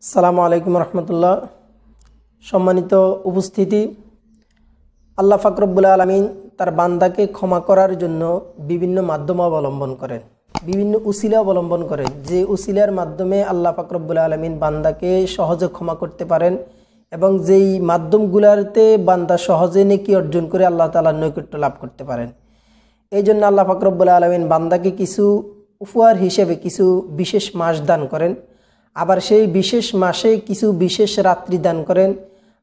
আসসালামু আলাইকুম রহমতুল্লাহ। সম্মানিত উপস্থিতি, আল্লাহ পাক রব্বুল আলামিন তার বান্দাকে ক্ষমা করার জন্য বিভিন্ন মাধ্যম অবলম্বন করেন, বিভিন্ন উসিলা অবলম্বন করেন, যে উসিলার মাধ্যমে আল্লাহ পাক রব্বুল আলামিন বান্দাকে সহজে ক্ষমা করতে পারেন এবং যেই মাধ্যমগুলোতে বান্দা সহজে নেকি অর্জন করে আল্লাহ তাআলার নৈকট্য লাভ করতে পারেন। এই জন্য আল্লাহ পাক রব্বুল আলামিন বান্দাকে কিছু উপহার হিসেবে কিছু বিশেষ মাস দান করেন, আবার সেই বিশেষ মাসে কিছু বিশেষ রাত্রি দান করেন,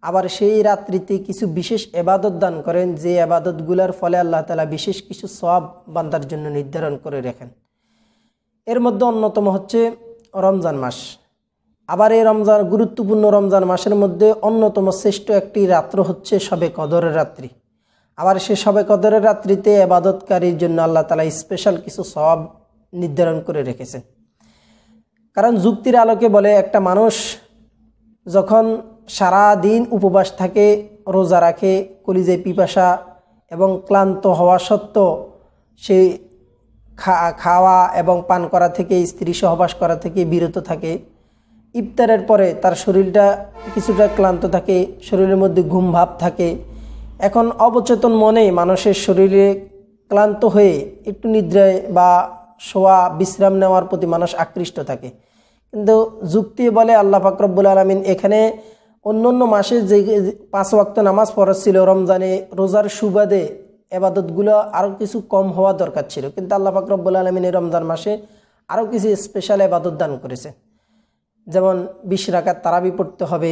আবার সেই রাত্রিতে কিছু বিশেষ এবাদত দান করেন, যে এবাদতগুলোর ফলে আল্লাহ তাআলা বিশেষ কিছু সওয়াব বান্দার জন্য নির্ধারণ করে রাখেন। এর মধ্যে অন্যতম হচ্ছে রমজান মাস। আবার এই গুরুত্বপূর্ণ রমজান মাসের মধ্যে অন্যতম শ্রেষ্ঠ একটি রাত্র হচ্ছে শবে কদরের রাত্রি। আবার সে শবে কদরের রাত্রিতে এবাদতকারীর জন্য আল্লাহ তাআলা স্পেশাল কিছু সওয়াব নির্ধারণ করে রেখেছেন। কারণ যুক্তির আলোকে বলে, একটা মানুষ যখন সারা দিন উপবাস থাকে, রোজা রাখে, কলিজায় পিপাসা এবং ক্লান্ত হওয়া সত্ত্বেও সে খাওয়া এবং পান করা থেকে, স্ত্রী সহবাস করা থেকে বিরত থাকে, ইফতারের পরে তার শরীরটা কিছুটা ক্লান্ত থাকে, শরীরের মধ্যে ঘুম ভাব থাকে। এখন অবচেতন মনে মানুষের শরীরে ক্লান্ত হয়ে একটু নিদ্রায় বা শোয়া বিশ্রাম নেওয়ার প্রতি মানুষ আকৃষ্ট থাকে। কিন্তু যুক্তি বলে আল্লাহ পাক রব্বুল আলামিন এখানে অন্যান্য মাসে যে 5 ওয়াক্ত নামাজ ফরজ ছিল, রমজানে রোজার সুবাদে এবাদতগুলো আরও কিছু কম হওয়া দরকার ছিল, কিন্তু আল্লাহ পাক রব্বুল আলামিন এই রমজান মাসে আরও কিছু স্পেশাল এবাদত দান করেছে। যেমন 20 রাকাত তারাবি পড়তে হবে,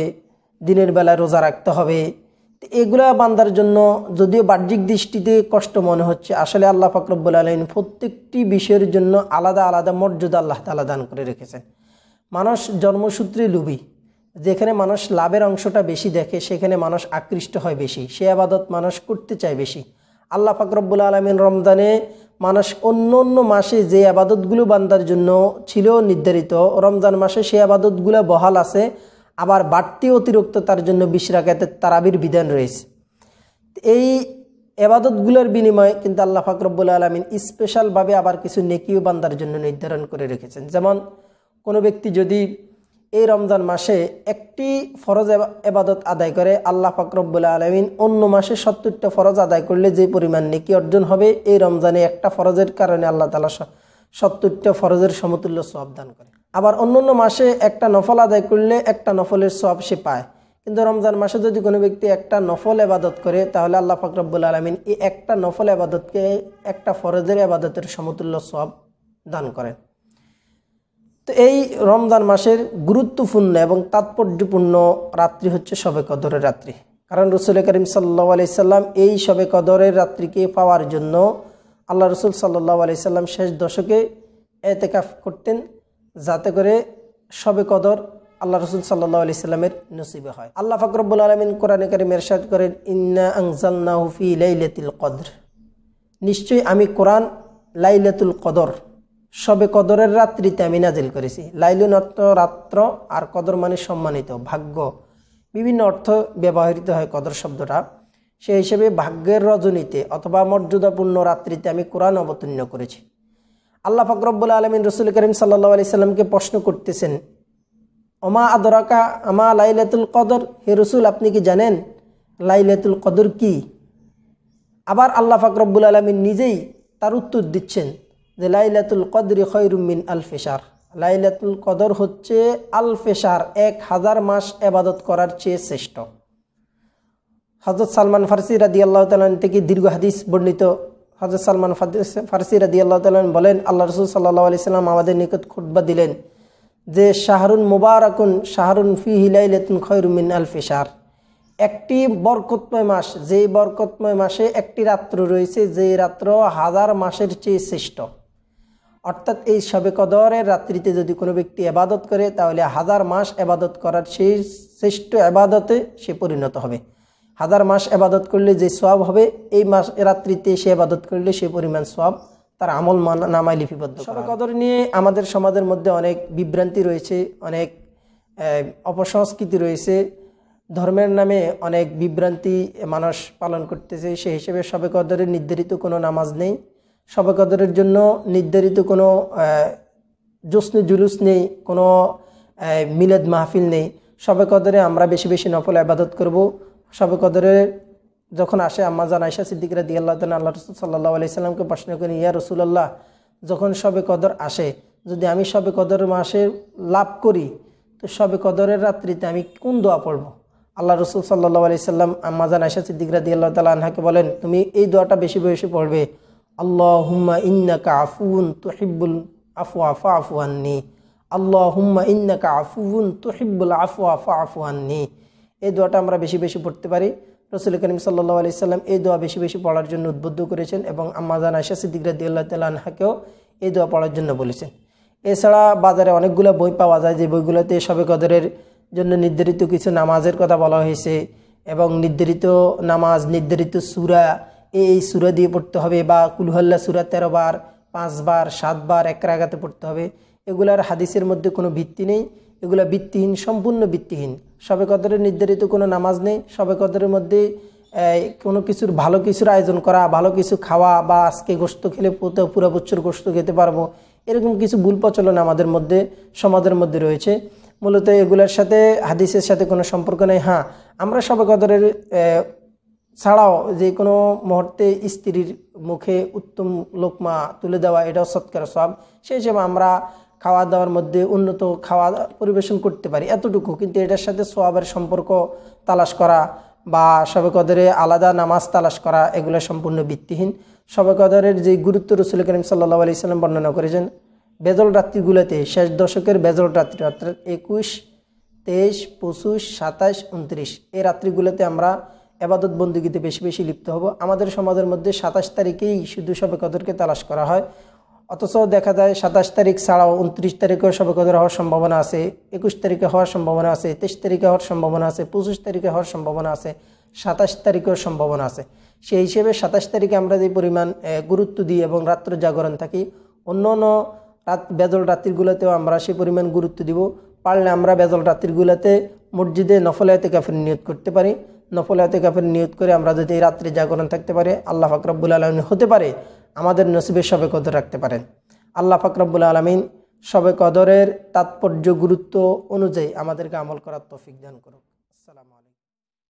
দিনের বেলায় রোজা রাখতে হবে। এগুলা বান্দার জন্য যদিও বাহ্যিক দৃষ্টিতে কষ্ট মনে হচ্ছে, আসলে আল্লাহ পাক রব্বুল আলামিন প্রত্যেকটি বিষয়ের জন্য আলাদা আলাদা মর্যাদা আল্লাহ তাআলা দান করে রেখেছেন। মানুষ জন্মসূত্রে লোভী, যেখানে মানুষ লাভের অংশটা বেশি দেখে সেখানে মানুষ আকৃষ্ট হয় বেশি, সে আবাদত মানুষ করতে চায় বেশি। আল্লাহ পাক রব্বুল আলামিন রমজানে মানুষ অন্য মাসে যে আবাদতগুলো বান্দার জন্য ছিল নির্ধারিত, রমজান মাসে সে আবাদতগুলো বহাল আছে, আবার বাড়তি অতিরিক্ত তার জন্য 20 রাকাতের তারাবির বিধান রয়েছে। এই এবাদতগুলোর বিনিময়ে কিন্তু আল্লাহ পাক রব্বুল আলামিন স্পেশালভাবে আবার কিছু নেকিও বান্দার জন্য নির্ধারণ করে রেখেছেন। যেমন কোনো ব্যক্তি যদি এই রমজান মাসে একটি ফরজ এবাদত আদায় করে, আল্লাহ পাক রব্বুল আলামিন অন্য মাসে 70টা ফরজ আদায় করলে যে পরিমাণ নেকি অর্জন হবে, এই রমজানে একটা ফরজের কারণে আল্লাহ তাআলা 70টা ফরজের সমতুল্য সওয়াব দান করে। আবার অন্যান্য মাসে একটা নফল আদায় করলে একটা নফলের সওয়াব সে পায়, কিন্তু রমজান মাসে যদি কোনো ব্যক্তি একটা নফল এবাদত করে, তাহলে আল্লাহ পাক রব্বুল আলামিন এই একটা নফল এবাদতকে একটা ফরজের এবাদতের সমতুল্য সওয়াব দান করেন। তো এই রমজান মাসের গুরুত্বপূর্ণ এবং তাৎপর্যপূর্ণ রাত্রি হচ্ছে শবে কদরের রাত্রি। কারণ রাসূল করিম সাল্লাল্লাহু আলাইহি সাল্লাম এই শবে কদরের রাত্রিকে পাওয়ার জন্য আল্লাহ রাসূল সাল্লাল্লাহু আলাইহি সাল্লাম শেষ দশকে ইতিকাফ করতেন, যাতে করে শবে কদর আল্লাহ রাসূল সাল্লাল্লাহু আলাইহি সাল্লামের নসিবে হয়। আল্লাহ পাক রব্বুল আলামিন কোরআনে কারীমে ইরশাদ করেন, ইন্না আনজালনাহু ফি লাইলাতিল কদর, নিশ্চয়ই আমি কোরআন লাইলাতুল কদর শবে কদরের রাত্রিতে আমি নাজিল করেছি। লাইলুন অর্থ রাত্র, আর কদর মানে সম্মানিত, ভাগ্য, বিভিন্ন অর্থ ব্যবহৃত হয় কদর শব্দটা। সেই হিসেবে ভাগ্যের রজনীতে অথবা মর্যাদাপূর্ণ রাত্রিতে আমি কোরআন অবতীর্ণ করেছি। আল্লাহ পাক রব্বুল আলামিন রাসূল করিম সাল্লাল্লাহু আলাইহি সাল্লামকে প্রশ্ন করতেছেন, ওমা আদরাকা আমা লাইলাতুল কদর, হে রাসূল আপনি কি জানেন লাইলাতুল কদর কি? আবার আল্লাহ পাক রব্বুল আলামিন নিজেই তার উত্তর দিচ্ছেন যে লাইলাতুল কদরি খায়রুম মিন আলফি শাহর, লাইলাতুল কদর হচ্ছে আলফে শাহর, 1000 মাস ইবাদত করার চেয়ে শ্রেষ্ঠ। হযরত সালমান ফারসি রাদিয়াল্লাহু তাআলা থেকে দীর্ঘ হাদিস বর্ণিত। হযরত সালমান ফারসি রাদিয়াল্লাহু তাআলা বলেন, আল্লাহ রাসূল সাল্লাল্লাহু আলাইহি সাল্লাম আমাদের নিকট খুতবা দিলেন যে শাহরুন মুবারাকুন শাহরুন ফিহি লাইলাতুন খায়রুম মিন আলফি শাহর, একটি বরকতময় মাস, যেই বরকতময় মাসে একটি রাত্র রয়েছে, যে রাত্র 1000 মাসের চেয়ে শ্রেষ্ঠ। অর্থাৎ এই শবে কদরের রাত্রিতে যদি কোনো ব্যক্তি ইবাদত করে, তাহলে 1000 মাস ইবাদত করার সেই শ্রেষ্ঠ ইবাদতে সে পরিণত হবে। 1000 মাস ইবাদত করলে যে সওয়াব হবে, এই মাস রাত্রিতে সে ইবাদত করলে সেই পরিমাণ সওয়াব তার আমল নামায় লিপিবদ্ধ। শবে কদর নিয়ে আমাদের সমাজের মধ্যে অনেক বিভ্রান্তি রয়েছে, অনেক অপসংস্কৃতি রয়েছে, ধর্মের নামে অনেক বিভ্রান্তি মানুষ পালন করতেছে। সেই হিসেবে শবে কদরের নির্ধারিত কোনো নামাজ নেই, শবে কদরের জন্য নির্ধারিত কোনো জশ্ন জুলুস নেই, কোনো মিলাদ মাহফিল নেই। শবে কদরে আমরা বেশি বেশি নফল ইবাদত করব। শবে কদরে যখন আসে আম্মা জান আয়েশা সিদ্দিকা রাদিয়াল্লাহু তাআলা আল্লাহ রাসূল সাল্লাল্লাহু আলাইহি সাল্লামকে প্রশ্ন করেন, ইয়া রাসূলুল্লাহ, যখন শবে কদর আসে, যদি আমি শবে কদর মাসে লাভ করি, তো শবে কদরের রাত্রিতে আমি কোন দোয়া পড়ব? আল্লাহ রাসূল সাল্লাল্লাহু আলাইহি সাল্লাম আম্মা জান আয়েশা সিদ্দিকা রাদিয়াল্লাহু তাআলা আনহাকে বলেন, তুমি এই দোয়াটা বেশি বেশি পড়বে, আল্লাহুম্মা ইন্নাকা আফুউন তুহিব্বুল আফওয়া ফাআফু আন্নী, আল্লাহুম্মা ইন্নাকা আফুউন তুহিব্বুল আফওয়া ফাআফু আন্নী। এই দোয়াটা আমরা বেশি বেশি পড়তে পারি। রাসূল করিম সাল্লাল্লাহু আলাইহি সাল্লাম এই দোয়া বেশি বেশি পড়ার জন্য উদ্বুদ্ধ করেছেন এবং আম্মা জান আয়েশা সিদ্দিকা রাদিয়াল্লাহু তাআলা আনহাকেও এই দোয়া পড়ার জন্য বলেছেন। এছাড়া বাজারে অনেকগুলো বই পাওয়া যায়, যে বইগুলোতে শবে কদরের জন্য নির্ধারিত কিছু নামাজের কথা বলা হয়েছে এবং নির্ধারিত নামাজ, নির্ধারিত সূরা, এই সূরা দিয়ে পড়তে হবে, বা কুল হুয়াল্লাহ সূরা 13 বার, 5 বার, 7 বার এক রাকাতে পড়তে হবে। এগুলার হাদিসের মধ্যে কোনো ভিত্তি নেই, এগুলা ভিত্তিহীন, সম্পূর্ণ ভিত্তিহীন। শবে কদরের নির্ধারিত কোনো নামাজ নেই। শবে কদরের মধ্যে কোনো কিছুর ভালো কিছুর আয়োজন করা, ভালো কিছু খাওয়া, বা আজকে গোশত খেলে পুরো বছর গোশত খেতে পারবো, এরকম কিছু ভুল প্রচলন আমাদের মধ্যে, সমাজের মধ্যে রয়েছে। মূলত এগুলোর সাথে হাদিসের সাথে কোনো সম্পর্ক নেই। হ্যাঁ, আমরা শবে কদরের ছাড়াও যে কোনো মুহূর্তে স্ত্রীর মুখে উত্তম লোকমা তুলে দেওয়া, এটাও সৎকার সব। সেই হিসেবে আমরা খাওয়া দাওয়ার মধ্যে উন্নত খাওয়া পরিবেশন করতে পারি, এতটুকু। কিন্তু এটার সাথে সোয়াবের সম্পর্ক তালাশ করা বা শবে কদরে আলাদা নামাজ তালাশ করা, এগুলো সম্পূর্ণ ভিত্তিহীন। শবে কদরের যে গুরুত্ব রাসূল করিম সাল্লাল্লাহু আলাইহি সাল্লাম বর্ণনা করেছেন, বেজল রাত্রিগুলোতে, শেষ দশকের বেজল রাত্রি অর্থাৎ 21, 23, 25, 27, 29 এই রাত্রিগুলোতে আমরা ইবাদত বন্দেগীতে বেশি বেশি লিপ্ত হব। আমাদের সমাজের মধ্যে 27 তারিখেই শুধু শবে কদরকে তালাশ করা হয়, অথচ দেখা যায় 27 তারিখ ছাড়াও 29 তারিখেও শবে কদর হওয়ার সম্ভাবনা আছে, 21 তারিখে হওয়ার সম্ভাবনা আছে, 23 তারিখে হওয়ার সম্ভাবনা আছে, 25 তারিখে হওয়ার সম্ভাবনা আছে, 27 তারিখেও সম্ভাবনা আছে। সেই হিসেবে 27 তারিখে আমরা যে পরিমাণ গুরুত্ব দিই এবং রাত্র জাগরণ থাকি, অন্য অন্য বেজল রাত্রিগুলোতেও আমরা সেই পরিমাণ গুরুত্ব দিব। পারলে আমরা বেজল রাত্রিগুলোতে মসজিদে নফল ইতিকাফের নিয়ত করতে পারি। নফল ইতিকাফের নিয়ত করে আমরা যদি এই রাত্রে জাগরণ থাকতে পারি, আল্লাহ পাক রব্বুল আলামিন হতে পারে আমাদের নসিবে শবে কদর রাখতে পারেন। আল্লাহ পাক রব্বুল আলামিন শবে কদরের তাৎপর্য, গুরুত্ব অনুযায়ী আমাদেরকে আমল করার তৌফিক দান করুন। আসসালামু আলাইকুম।